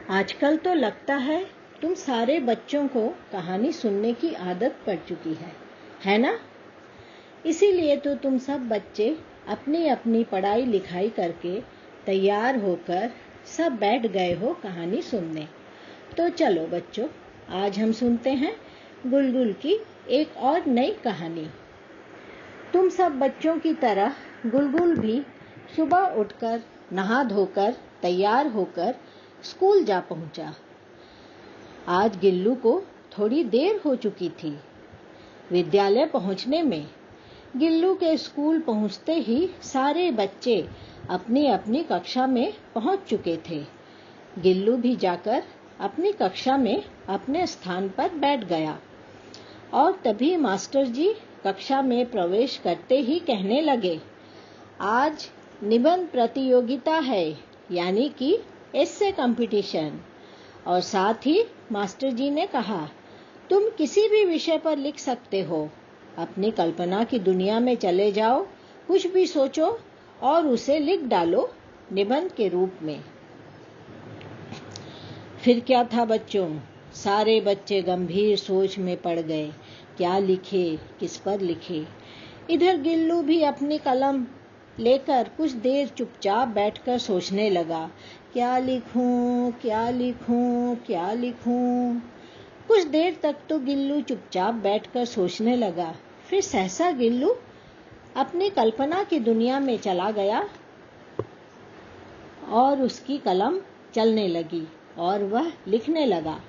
आजकल तो लगता है तुम सारे बच्चों को कहानी सुनने की आदत पड़ चुकी है ना? इसीलिए तो तुम सब बच्चे अपनी अपनी पढ़ाई लिखाई करके तैयार होकर सब बैठ गए हो कहानी सुनने। तो चलो बच्चों, आज हम सुनते हैं गुलगुल की एक और नई कहानी। तुम सब बच्चों की तरह गुलगुल भी सुबह उठकर नहा धोकर तैयार होकर स्कूल जा पहुंचा। आज गिल्लू को थोड़ी देर हो चुकी थी विद्यालय पहुंचने में। गिल्लू के स्कूल पहुंचते ही सारे बच्चे अपनी अपनी कक्षा में पहुंच चुके थे। गिल्लू भी जाकर अपनी कक्षा में अपने स्थान पर बैठ गया और तभी मास्टर जी कक्षा में प्रवेश करते ही कहने लगे, आज निबंध प्रतियोगिता है, यानी कि एस्से कंपटीशन। और साथ ही मास्टर जी ने कहा, तुम किसी भी विषय पर लिख सकते हो, अपनी कल्पना की दुनिया में चले जाओ, कुछ भी सोचो और उसे लिख डालो निबंध के रूप में। फिर क्या था बच्चों, सारे बच्चे गंभीर सोच में पड़ गए, क्या लिखे, किस पर लिखे। इधर गिल्लू भी अपनी कलम लेकर कुछ देर चुपचाप बैठकर सोचने लगा, क्या लिखूं, क्या लिखूं, क्या लिखूं। कुछ देर तक तो गिल्लू चुपचाप बैठकर सोचने लगा। फिर सहसा गिल्लू अपनी कल्पना की दुनिया में चला गया और उसकी कलम चलने लगी और वह लिखने लगा।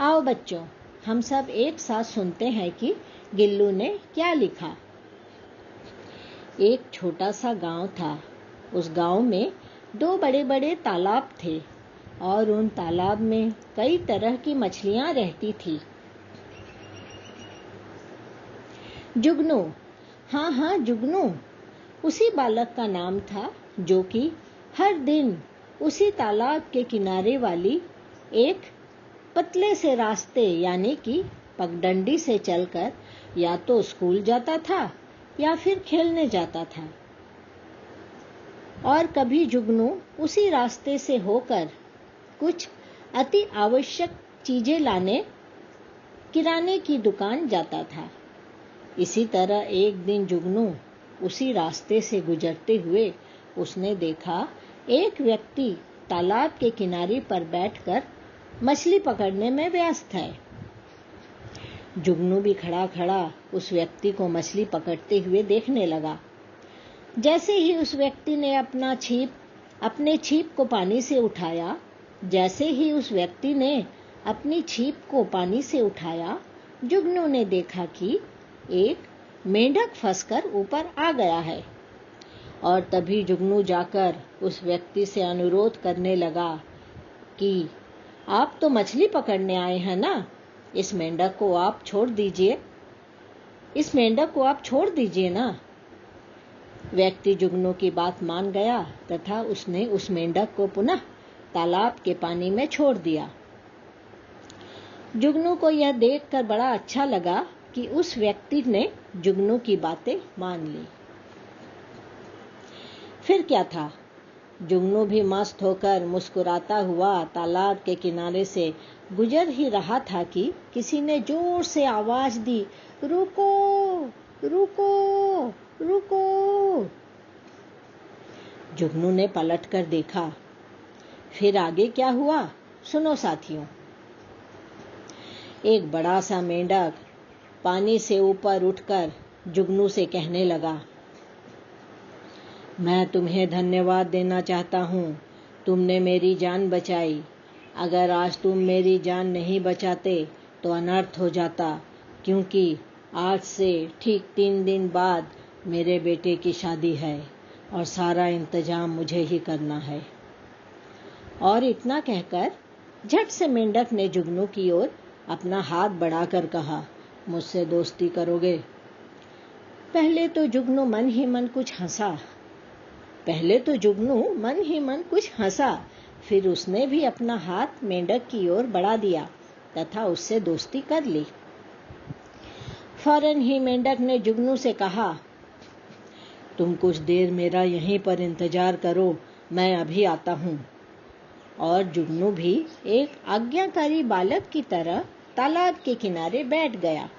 आओ बच्चों, हम सब एक साथ सुनते हैं कि गिल्लू ने क्या लिखा। एक छोटा सा गांव था। उस गांव में 2 बड़े-बड़े तालाब थे और उन तालाब में कई तरह की मछलियां रहती थी। जुगनू, हाँ जुगनू, उसी बालक का नाम था जो कि हर दिन उसी तालाब के किनारे वाली एक पतले से रास्ते यानी कि पगडंडी से चलकर या तो स्कूल जाता था या फिर खेलने जाता था। और कभी जुगनू उसी रास्ते से होकर कुछ अति आवश्यक चीजें लाने किराने की दुकान जाता था। इसी तरह एक दिन जुगनू उसी रास्ते से गुजरते हुए उसने देखा एक व्यक्ति तालाब के किनारे पर बैठकर मछली पकड़ने में व्यस्त है। जुगनू भी खड़ा खड़ा उस व्यक्ति को मछली पकड़ते हुए देखने लगा। जैसे ही उस व्यक्ति ने अपने छिप को पानी से उठाया, जुगनू ने देखा कि एक मेंढक फंसकर ऊपर आ गया है। और तभी जुगनू जाकर उस व्यक्ति से अनुरोध करने लगा कि आप तो मछली पकड़ने आए हैं ना, इस मेंढक को आप छोड़ दीजिए ना। व्यक्ति जुगनू की बात मान गया तथा उसने उस मेंढक को पुनः तालाब के पानी में छोड़ दिया। जुगनू को यह देखकर बड़ा अच्छा लगा कि उस व्यक्ति ने जुगनू की बातें मान ली। फिर क्या था, जुगनू भी मस्त होकर मुस्कुराता हुआ तालाब के किनारे से गुजर ही रहा था कि किसी ने जोर से आवाज दी, रुको, रुको, रुको। जुगनू ने पलटकर देखा। फिर आगे क्या हुआ, सुनो साथियों। एक बड़ा सा मेंढक पानी से ऊपर उठकर जुगनू से कहने लगा, मैं तुम्हें धन्यवाद देना चाहता हूँ, तुमने मेरी जान बचाई। अगर आज तुम मेरी जान नहीं बचाते तो अनर्थ हो जाता, क्योंकि आज से ठीक 3 दिन बाद मेरे बेटे की शादी है और सारा इंतजाम मुझे ही करना है। और इतना कहकर झट से मेंढक ने जुगनू की ओर अपना हाथ बढ़ाकर कहा, मुझसे दोस्ती करोगे? पहले तो जुगनू मन ही मन कुछ हंसा। फिर उसने भी अपना हाथ मेंढक की ओर बढ़ा दिया तथा उससे दोस्ती कर ली। फौरन ही मेंढक ने जुगनू से कहा, तुम कुछ देर मेरा यहीं पर इंतजार करो, मैं अभी आता हूँ। और जुगनू भी एक आज्ञाकारी बालक की तरह तालाब के किनारे बैठ गया।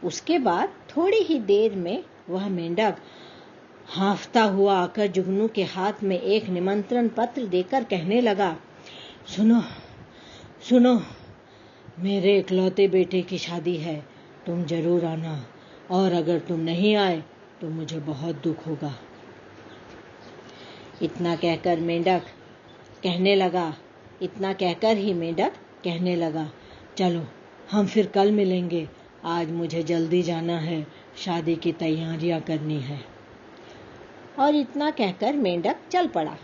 उसके बाद थोड़ी ही देर में वह मेंढक हांफता हुआ आकर जुगनू के हाथ में एक निमंत्रण पत्र देकर कहने लगा, सुनो सुनो, मेरे इकलौते बेटे की शादी है, तुम जरूर आना, और अगर तुम नहीं आए तो मुझे बहुत दुख होगा। इतना कहकर ही मेंढक कहने लगा, चलो हम फिर कल मिलेंगे, आज मुझे जल्दी जाना है, शादी की तैयारियां करनी है। और इतना कहकर मेंढक चल पड़ा।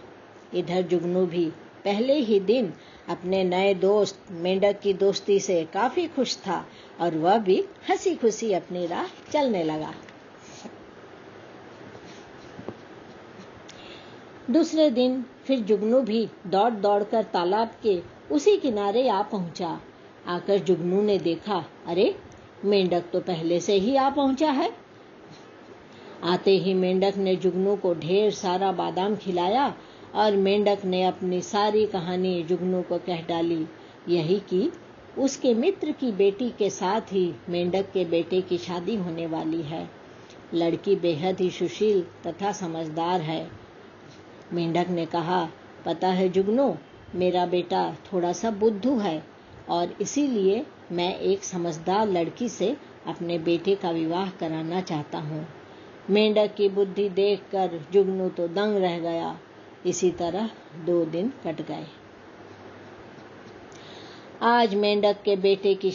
इधर जुगनू भी पहले ही दिन अपने नए दोस्त मेंढक की दोस्ती से काफी खुश था और वह भी हंसी खुशी अपनी राह चलने लगा। दूसरे दिन फिर जुगनू भी दौड़ दौड़ कर तालाब के उसी किनारे आ पहुंचा। आकर जुगनू ने देखा, अरे मेंढक तो पहले से ही आ पहुंचा है। आते ही मेंढक ने जुगनू को ढेर सारा बादाम खिलाया और मेंढक ने अपनी सारी कहानी जुगनू को कह डाली। यही कि उसके मित्र की बेटी के साथ ही मेंढक के बेटे की शादी होने वाली है। लड़की बेहद ही सुशील तथा समझदार है। मेंढक ने कहा, पता है जुगनू, मेरा बेटा थोड़ा सा बुद्धू है और इसीलिए मैं एक समझदार लड़की से अपने बेटे का विवाह कराना चाहता हूँ। मेंढक की बुद्धि देखकर जुगनू तो दंग रह गया। इसी तरह 2 दिन कट गए। आज मेंढक के बेटे की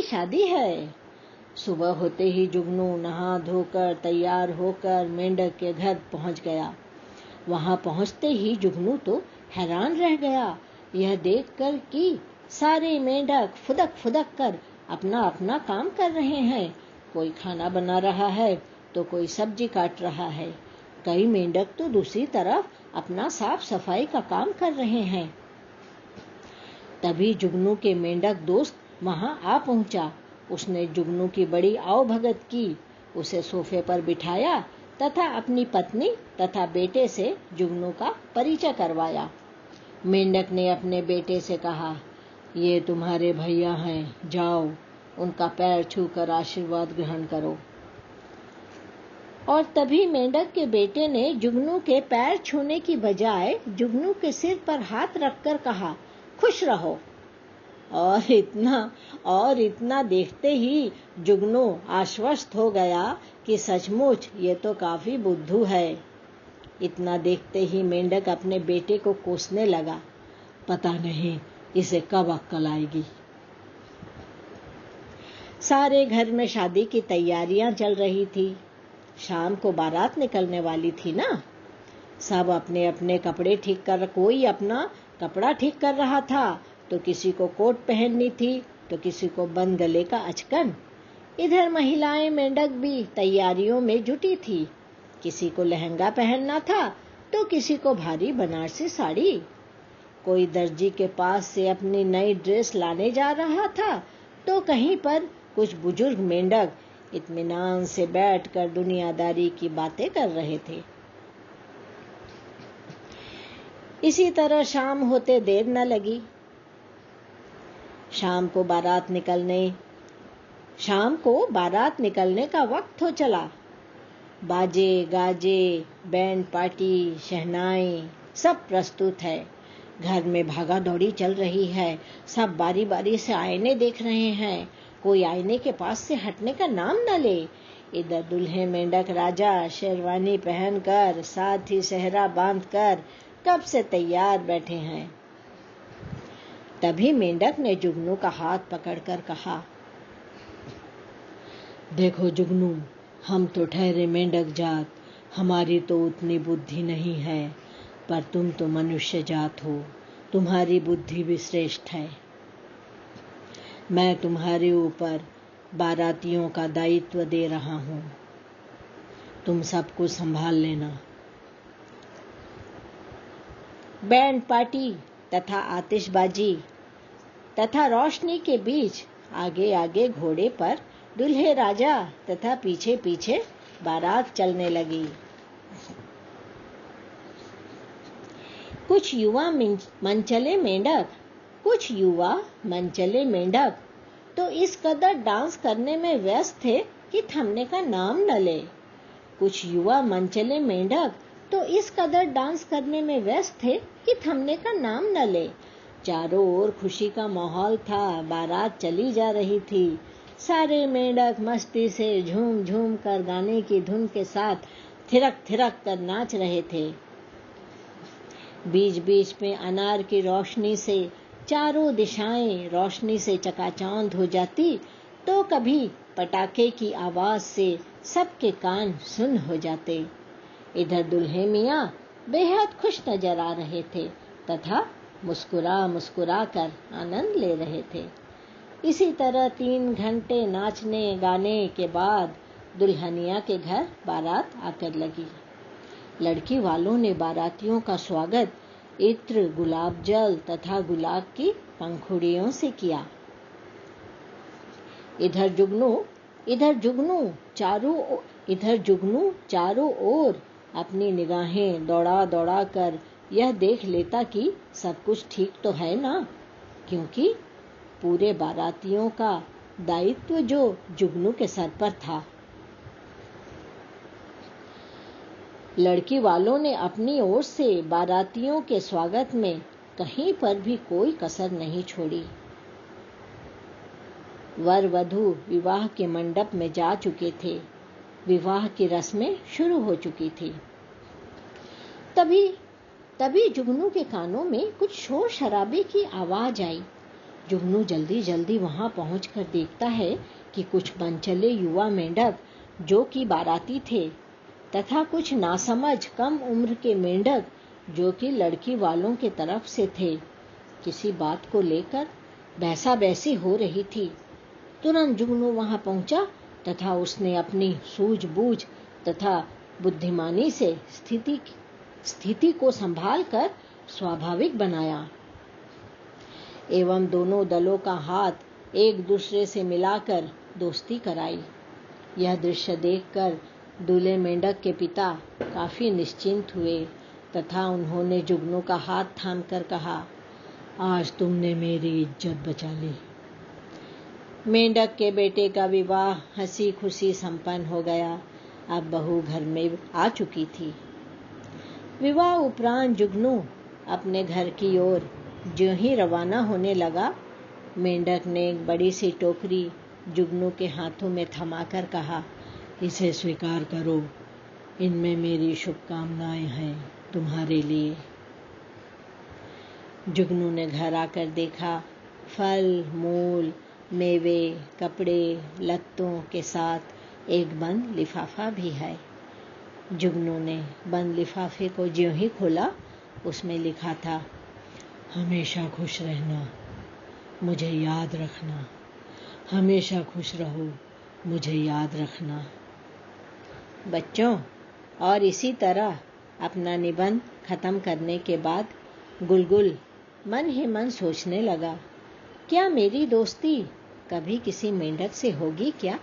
शादी है। सुबह होते ही जुगनू नहा धोकर तैयार होकर मेंढक के घर पहुंच गया। वहां पहुंचते ही जुगनू तो हैरान रह गया, यह देखकर कि सारे मेंढक फुदक फुदक कर अपना अपना काम कर रहे हैं। कोई खाना बना रहा है तो कोई सब्जी काट रहा है। कई मेंढक तो दूसरी तरफ अपना साफ सफाई का काम कर रहे हैं। तभी जुगनू के मेंढक दोस्त वहां आ पहुंचा। उसने जुगनू की बड़ी आवभगत की, उसे सोफे पर बिठाया तथा अपनी पत्नी तथा बेटे से जुगनू का परिचय करवाया। मेंढक ने अपने बेटे से कहा, ये तुम्हारे भैया हैं, जाओ उनका पैर छूकर आशीर्वाद ग्रहण करो। और तभी मेंढक के बेटे ने जुगनू के पैर छूने की बजाय जुगनू के सिर पर हाथ रखकर कहा, खुश रहो। और इतना देखते ही जुगनू आश्वस्त हो गया कि सचमुच ये तो काफी बुद्धू है। इतना देखते ही मेंढक अपने बेटे को कोसने लगा, पता नहीं इसे कब अक्ल आएगी। सारे घर में शादी की तैयारियां चल रही थी। शाम को बारात निकलने वाली थी ना। सब अपने अपने कपड़े ठीक कर, कोई अपना कपड़ा ठीक कर रहा था, तो किसी को कोट पहननी थी तो किसी को बंद गले का अचकन। इधर महिलाएं मेंढक भी तैयारियों में जुटी थी। किसी को लहंगा पहनना था तो किसी को भारी बनारसी साड़ी। कोई दर्जी के पास से अपनी नई ड्रेस लाने जा रहा था तो कहीं पर कुछ बुजुर्ग मेंढक इत्मीनान से बैठकर दुनियादारी की बातें कर रहे थे। इसी तरह शाम होते देर न लगी। शाम को बारात निकलने का वक्त हो चला। बाजे गाजे, बैंड पार्टी, शहनाई सब प्रस्तुत है। घर में भागा दौड़ी चल रही है। सब बारी बारी से आईने देख रहे हैं। कोई आईने के पास से हटने का नाम न ले। इधर दूल्हे मेंढक राजा शेरवानी पहनकर साथ ही सेहरा बांधकर कब से तैयार बैठे हैं। तभी मेंढक ने जुगनू का हाथ पकड़कर कहा, देखो जुगनू, हम तो ठहरे मेंढक जात, हमारी तो उतनी बुद्धि नहीं है, पर तुम तो मनुष्य जात हो, तुम्हारी बुद्धि भी श्रेष्ठ है। मैं तुम्हारे ऊपर बारातियों का दायित्व दे रहा हूँ, तुम सब कुछ संभाल लेना। बैंड पार्टी तथा आतिशबाजी तथा रोशनी के बीच आगे आगे घोड़े पर दूल्हे राजा तथा पीछे पीछे बारात चलने लगी। कुछ युवा मनचले मेंढक तो इस कदर डांस करने में व्यस्त थे कि थमने का नाम न ले। कुछ युवा मनचले मेंढक तो इस कदर डांस करने में व्यस्त थे कि थमने का नाम न ले। चारों ओर खुशी का माहौल था, बारात चली जा रही थी। सारे मेंढक मस्ती से झूम झूम कर गाने की धुन के साथ थिरक थिरक कर नाच रहे थे। बीच बीच में अनार की रोशनी से चारों दिशाएं रोशनी से चकाचौंध हो जाती, तो कभी पटाखे की आवाज से सबके कान सुन्न हो जाते। इधर दुल्हे मियाँ बेहद खुश नजर आ रहे थे तथा मुस्कुरा मुस्कुरा कर आनंद ले रहे थे। इसी तरह 3 घंटे नाचने गाने के बाद दुल्हनिया के घर बारात आकर लगी। लड़की वालों ने बारातियों का स्वागत इत्र, गुलाब जल तथा गुलाब की पंखुड़ियों से किया। इधर जुगनू चारों ओर अपनी निगाहें दौड़ा दौड़ा कर यह देख लेता कि सब कुछ ठीक तो है ना, क्योंकि पूरे बारातियों का दायित्व जो जुगनू के सर पर था। लड़की वालों ने अपनी ओर से बारातियों के स्वागत में कहीं पर भी कोई कसर नहीं छोड़ी। वर वधू विवाह के मंडप में जा चुके थे। विवाह की रस्में शुरू हो चुकी थी। तभी जुगनू के कानों में कुछ शोर शराबे की आवाज आई। जुगनू जल्दी जल्दी वहां पहुंचकर देखता है कि कुछ मनचले युवा मेंढक जो कि बाराती थे तथा कुछ नासमझ कम उम्र के मेंढक जो कि लड़की वालों के तरफ से थे, किसी बात को लेकर बहसा बहसी हो रही थी। तुरंत जुगनू वहां पहुंचा तथा उसने अपनी सूझबूझ तथा बुद्धिमानी से स्थिति को संभाल कर स्वाभाविक बनाया एवं दोनों दलों का हाथ एक दूसरे से मिलाकर दोस्ती कराई। यह दृश्य देखकर दूल्हे मेंढक के पिता काफी निश्चिंत हुए तथा उन्होंने जुगनू का हाथ थामकर कहा, आज तुमने मेरी इज्जत बचा ली। मेंढक के बेटे का विवाह हंसी खुशी संपन्न हो गया। अब बहू घर में आ चुकी थी। विवाह उपरांत जुगनू अपने घर की ओर ज्यों ही रवाना होने लगा, मेंढक ने एक बड़ी सी टोकरी जुगनू के हाथों में थमाकर कहा, इसे स्वीकार करो, इनमें मेरी शुभकामनाएं हैं तुम्हारे लिए। जुगनू ने घर आकर देखा, फल मूल मेवे कपड़े लत्तों के साथ एक बंद लिफाफा भी है। जुगनू ने बंद लिफाफे को ज्यों ही खोला, उसमें लिखा था, हमेशा खुश रहना, मुझे याद रखना, हमेशा खुश रहो, मुझे याद रखना। बच्चों, और इसी तरह अपना निबंध खत्म करने के बाद गुलगुल मन ही मन सोचने लगा, क्या मेरी दोस्ती कभी किसी मेंढक से होगी क्या?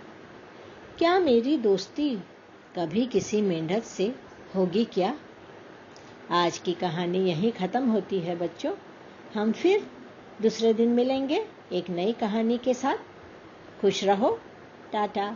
क्या मेरी दोस्ती कभी किसी मेंढक से होगी क्या? आज की कहानी यहीं खत्म होती है बच्चों। हम फिर दूसरे दिन मिलेंगे एक नई कहानी के साथ। खुश रहो। टाटा।